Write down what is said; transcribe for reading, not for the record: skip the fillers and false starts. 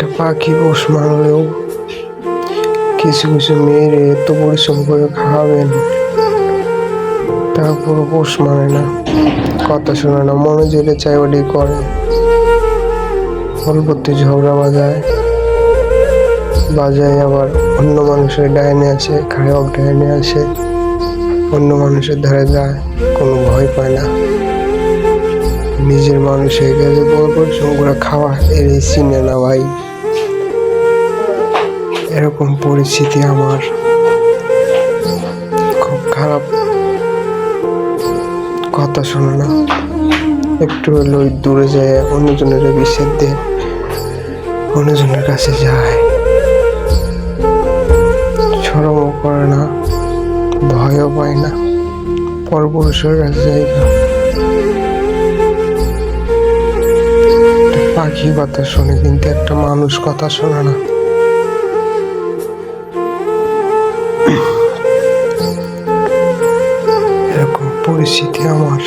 একটা পাখি পোষ মানলেও কিছু কিছু মেয়ের এত পরিশ্রম করে খাওয়াবেন, তারপরও পোষ মানে না, কথা শোনে না, মনে যেটা চাই ওটাই করে। অল্পতে ঝগড়া বাজায় আবার অন্য মানুষের ডাইনে আসে, খারাপ ডাইনে আসে, অন্য মানুষের ধারে যায়, কোনো ভয় পায় না। নিজের মানুষের কাছে বড় পরিশ্রম করে খাওয়া এর চিনে না ভাই। এরকম পরিস্থিতি আমার, খুব খারাপ, কথা শোনে না, একটু হলেও দূরে যায়, অন্যজনের বিচ্ছেদ দিয়ে অন্যজনের কাছে যায়, শরমও করে না, ভয়ও পায় না, পরপুরুষের কাছে জায়গা। পাখি কথা শোনে কিন্তু একটা মানুষ কথা শোনে না। এরকম পরিস্থিতি আমার।